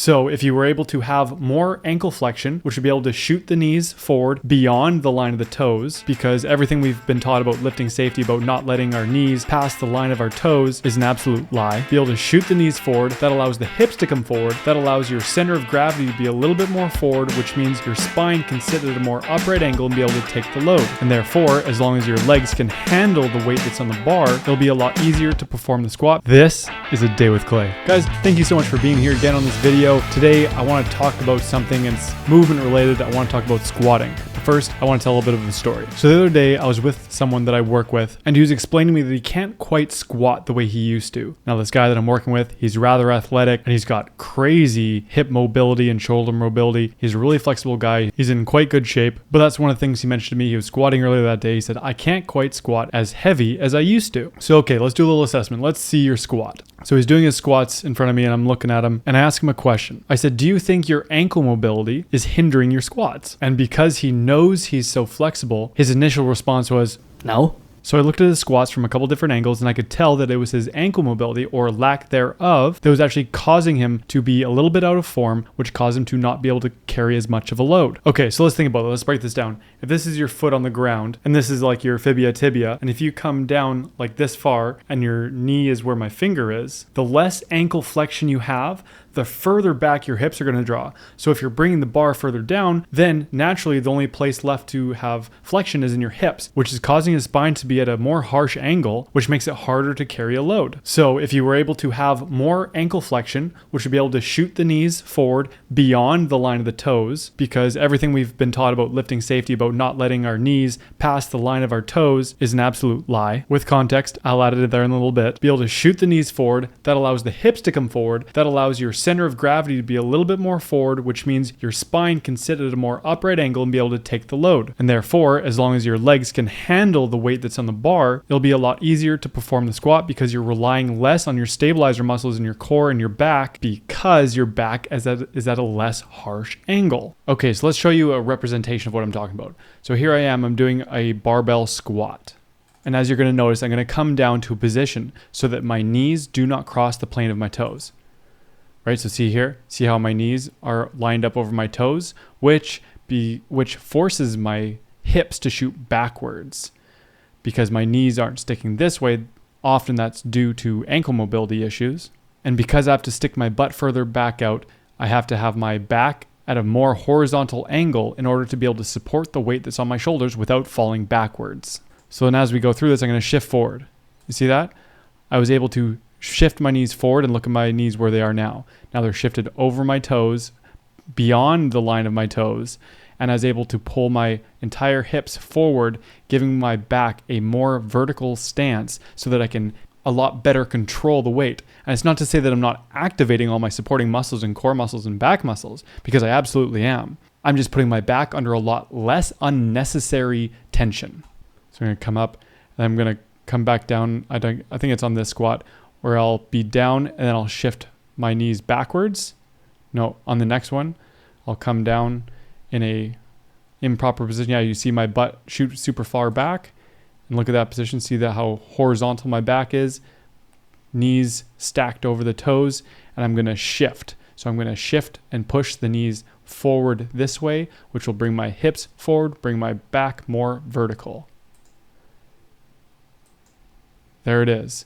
So if you were able to have more ankle flexion, which would be able to shoot the knees forward beyond the line of the toes, because everything we've been taught about lifting safety, about not letting our knees pass the line of our toes, is an absolute lie. Be able to shoot the knees forward, that allows the hips to come forward, that allows your center of gravity to be a little bit more forward, which means your spine can sit at a more upright angle and be able to take the load. And therefore, as long as your legs can handle the weight that's on the bar, it'll be a lot easier to perform the squat. This is a day with Clay. Guys, thank you so much for being here again on this video. Today, I want to talk about something, and it's movement related. I want to talk about squatting. First, I want to tell a little bit of a story. So the other day, I was with someone that I work with, and he was explaining to me that he can't quite squat the way he used to. Now, this guy that I'm working with, he's rather athletic, and he's got crazy hip mobility and shoulder mobility. He's a really flexible guy. He's in quite good shape, but that's one of the things he mentioned to me. He was squatting earlier that day. He said, I can't quite squat as heavy as I used to. So, okay, let's do a little assessment. Let's see your squat. So he's doing his squats in front of me, and I'm looking at him, and I ask him a question. I said, do you think your ankle mobility is hindering your squats? And because he knows he's so flexible, his initial response was, no. So I looked at his squats from a couple different angles, and I could tell that it was his ankle mobility, or lack thereof, that was actually causing him to be a little bit out of form, which caused him to not be able to carry as much of a load. Okay, so let's think about it. Let's break this down. If this is your foot on the ground, and this is like your fibia tibia, and if you come down like this far, and your knee is where my finger is, the less ankle flexion you have, the further back your hips are going to draw. So if you're bringing the bar further down, then naturally the only place left to have flexion is in your hips, which is causing your spine to be at a more harsh angle, which makes it harder to carry a load. So if you were able to have more ankle flexion, which would be able to shoot the knees forward beyond the line of the toes, because everything we've been taught about lifting safety, about not letting our knees pass the line of our toes, is an absolute lie. With context, I'll add it there in a little bit. Be able to shoot the knees forward, that allows the hips to come forward, that allows your center of gravity to be a little bit more forward, which means your spine can sit at a more upright angle and be able to take the load. And therefore, as long as your legs can handle the weight that's on the bar, it'll be a lot easier to perform the squat, because you're relying less on your stabilizer muscles in your core and your back, because your back is at a less harsh angle. Okay, so let's show you a representation of what I'm talking about. So here I am, I'm doing a barbell squat. And as you're going to notice, I'm going to come down to a position so that my knees do not cross the plane of my toes. Right, so see here, see how my knees are lined up over my toes, which forces my hips to shoot backwards, because my knees aren't sticking this way. Often that's due to ankle mobility issues. And because I have to stick my butt further back out, I have to have my back at a more horizontal angle in order to be able to support the weight that's on my shoulders without falling backwards. So then as we go through this, I'm going to shift forward. You see that? I was able to shift my knees forward and look at my knees where they are now. Now they're shifted over my toes, beyond the line of my toes, and I was able to pull my entire hips forward, giving my back a more vertical stance so that I can a lot better control the weight. And it's not to say that I'm not activating all my supporting muscles and core muscles and back muscles, because I absolutely am. I'm just putting my back under a lot less unnecessary tension. So I'm going to come up, and I'm going to come back down. I think it's on this squat, where I'll be down and then I'll shift my knees backwards. No, on the next one, I'll come down in a improper position. Yeah, you see my butt shoot super far back, and look at that position. See that how horizontal my back is, knees stacked over the toes, and I'm going to shift. So I'm going to shift and push the knees forward this way, which will bring my hips forward, bring my back more vertical. There it is.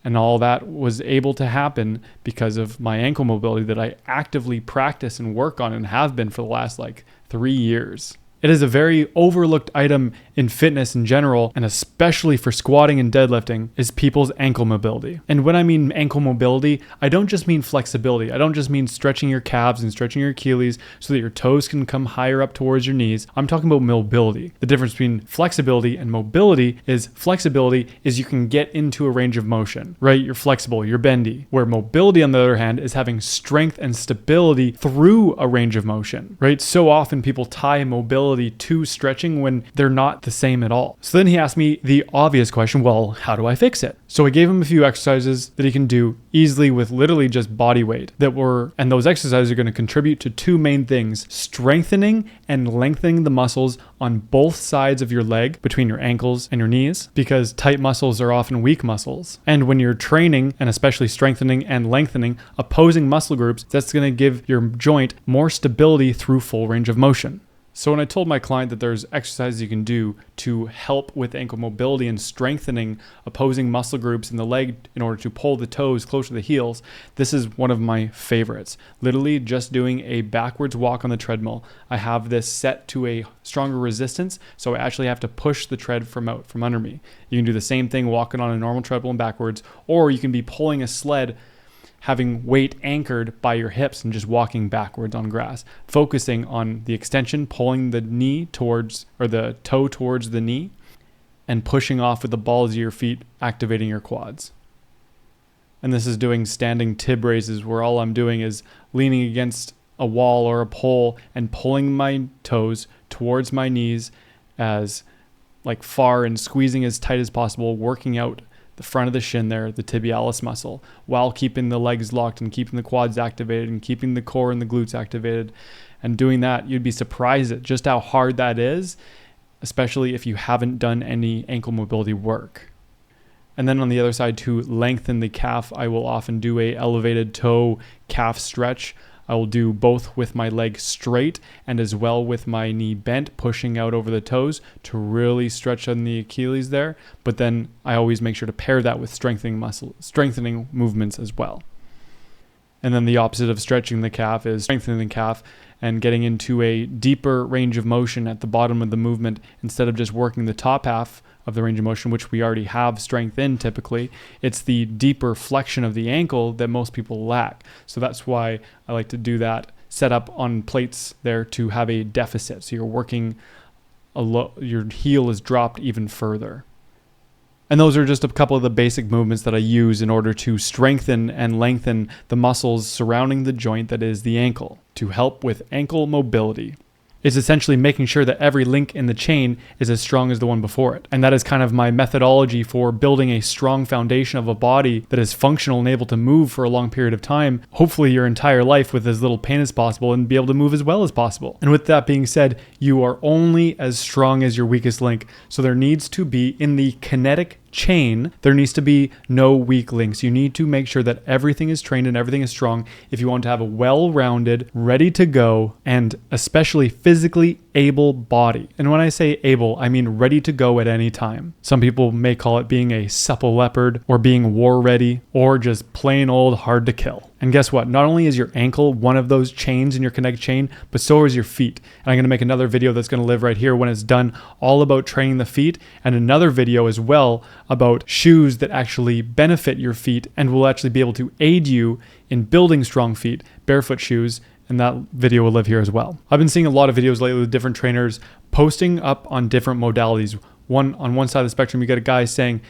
And all that was able to happen because of my ankle mobility that I actively practice and work on, and have been for the last 3 years. It is a very overlooked item in fitness in general, and especially for squatting and deadlifting, is people's ankle mobility. And when I mean ankle mobility, I don't just mean flexibility. I don't just mean stretching your calves and stretching your Achilles so that your toes can come higher up towards your knees. I'm talking about mobility. The difference between flexibility and mobility is you can get into a range of motion, right? You're flexible, you're bendy. Where mobility, on the other hand, is having strength and stability through a range of motion, right? So often people tie mobility stability to stretching when they're not the same at all. So then he asked me the obvious question, well, how do I fix it? So I gave him a few exercises that he can do easily with literally just body weight and those exercises are going to contribute to two main things: strengthening and lengthening the muscles on both sides of your leg between your ankles and your knees, because tight muscles are often weak muscles. And when you're training, and especially strengthening and lengthening opposing muscle groups, that's going to give your joint more stability through full range of motion. So when I told my client that there's exercises you can do to help with ankle mobility and strengthening opposing muscle groups in the leg in order to pull the toes closer to the heels, this is one of my favorites. Literally just doing a backwards walk on the treadmill. I have this set to a stronger resistance, so I actually have to push the tread from under me. You can do the same thing walking on a normal treadmill and backwards, or you can be pulling a sled having weight anchored by your hips and just walking backwards on grass, focusing on the extension, pulling the knee towards, or the toe towards the knee, and pushing off with the balls of your feet, activating your quads. And this is doing standing tib raises, where all I'm doing is leaning against a wall or a pole and pulling my toes towards my knees as far and squeezing as tight as possible, working out the front of the shin there, the tibialis muscle, while keeping the legs locked and keeping the quads activated and keeping the core and the glutes activated. And doing that, you'd be surprised at just how hard that is, especially if you haven't done any ankle mobility work. And then on the other side, to lengthen the calf, I will often do a elevated toe calf stretch. I will do both with my leg straight and as well with my knee bent, pushing out over the toes to really stretch on the Achilles there. But then I always make sure to pair that with strengthening movements as well. And then the opposite of stretching the calf is strengthening the calf and getting into a deeper range of motion at the bottom of the movement instead of just working the top half of the range of motion, which we already have strength in typically. It's the deeper flexion of the ankle that most people lack. So that's why I like to do that, set up on plates there to have a deficit. So you're working your heel is dropped even further. And those are just a couple of the basic movements that I use in order to strengthen and lengthen the muscles surrounding the joint that is the ankle, to help with ankle mobility. It's essentially making sure that every link in the chain is as strong as the one before it. And that is kind of my methodology for building a strong foundation of a body that is functional and able to move for a long period of time, hopefully your entire life with as little pain as possible, and be able to move as well as possible. And with that being said, you are only as strong as your weakest link. So there needs to be, in the kinetic chain, there needs to be no weak links. You need to make sure that everything is trained and everything is strong if you want to have a well-rounded, ready to go, and especially physically able body. And when I say able, I mean ready to go at any time. Some people may call it being a supple leopard, or being war ready, or just plain old hard to kill. And guess what? Not only is your ankle one of those chains in your kinetic chain, but so is your feet. And I'm going to make another video that's going to live right here when it's done, all about training the feet, and another video as well about shoes that actually benefit your feet and will actually be able to aid you in building strong feet, barefoot shoes. And that video will live here as well. I've been seeing a lot of videos lately with different trainers posting up on different modalities. On one side of the spectrum, you get a guy saying,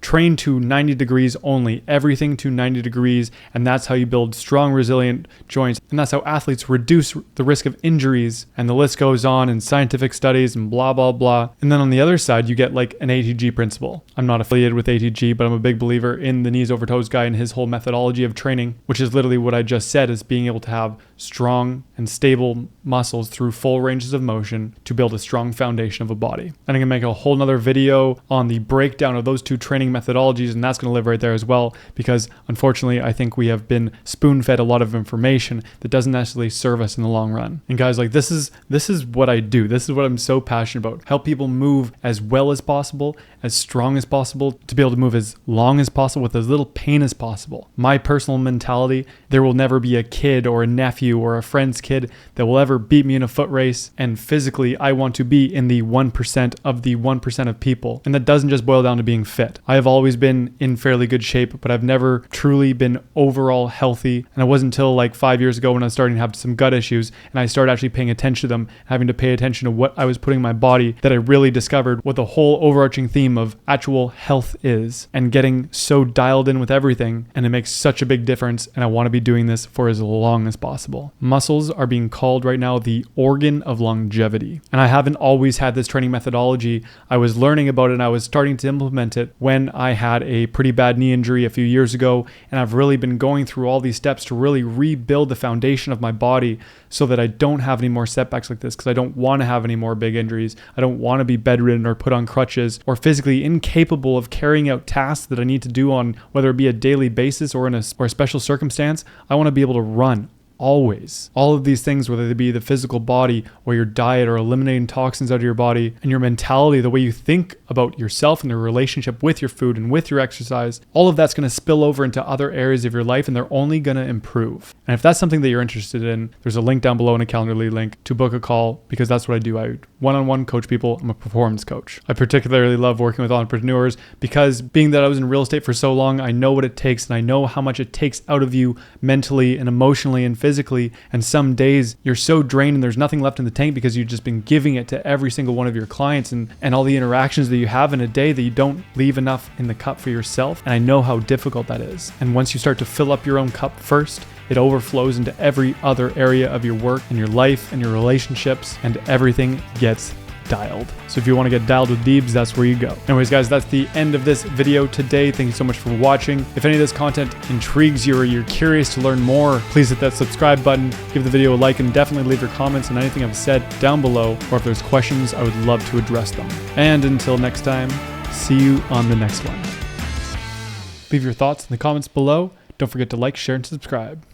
train to 90 degrees only, everything to 90 degrees, and that's how you build strong, resilient joints, and that's how athletes reduce the risk of injuries, and the list goes on in scientific studies and blah, blah, blah. And then on the other side, you get an ATG principle. I'm not affiliated with ATG, but I'm a big believer in the knees over toes guy and his whole methodology of training, which is literally what I just said, is being able to have strong and stable muscles through full ranges of motion to build a strong foundation of a body. And I'm gonna make a whole nother video on the breakdown of those two training methodologies, and that's going to live right there as well, because unfortunately I think we have been spoon-fed a lot of information that doesn't necessarily serve us in the long run. And guys, this is what I do. This is what I'm so passionate about. Help people move as well as possible, as strong as possible, to be able to move as long as possible with as little pain as possible. My personal mentality, there will never be a kid or a nephew or a friend's kid that will ever beat me in a foot race, and physically I want to be in the 1% of the 1% of people. And that doesn't just boil down to being fit. I have I've always been in fairly good shape, but I've never truly been overall healthy. And it wasn't until like 5 years ago when I was starting to have some gut issues and I started actually paying attention to them, having to pay attention to what I was putting in my body, that I really discovered what the whole overarching theme of actual health is, and getting so dialed in with everything. And it makes such a big difference. And I want to be doing this for as long as possible. Muscles are being called right now the organ of longevity. And I haven't always had this training methodology. I was learning about it and I was starting to implement it when I had a pretty bad knee injury a few years ago. And I've really been going through all these steps to really rebuild the foundation of my body so that I don't have any more setbacks like this, because I don't want to have any more big injuries. I don't want to be bedridden or put on crutches or physically incapable of carrying out tasks that I need to do on whether it be a daily basis or in a special circumstance. I want to be able to run. Always. All of these things, whether they be the physical body or your diet or eliminating toxins out of your body, and your mentality, the way you think about yourself and your relationship with your food and with your exercise, all of that's going to spill over into other areas of your life, and they're only going to improve. And if that's something that you're interested in, there's a link down below and a Calendly link to book a call, because that's what I do. I one-on-one coach people. I'm a performance coach. I particularly love working with entrepreneurs because, being that I was in real estate for so long, I know what it takes, and I know how much it takes out of you mentally and emotionally and physically. And some days you're so drained and there's nothing left in the tank because you've just been giving it to every single one of your clients and all the interactions that you have in a day, that you don't leave enough in the cup for yourself. And I know how difficult that is. And once you start to fill up your own cup first, it overflows into every other area of your work and your life and your relationships, and everything gets dialed. So if you want to get dialed with Deebs, that's where you go. Anyways, guys, that's the end of this video today. Thank you so much for watching. If any of this content intrigues you or you're curious to learn more, please hit that subscribe button, give the video a like, and definitely leave your comments on anything I've said down below, or if there's questions, I would love to address them. And until next time, see you on the next one. Leave your thoughts in the comments below. Don't forget to like, share, and subscribe.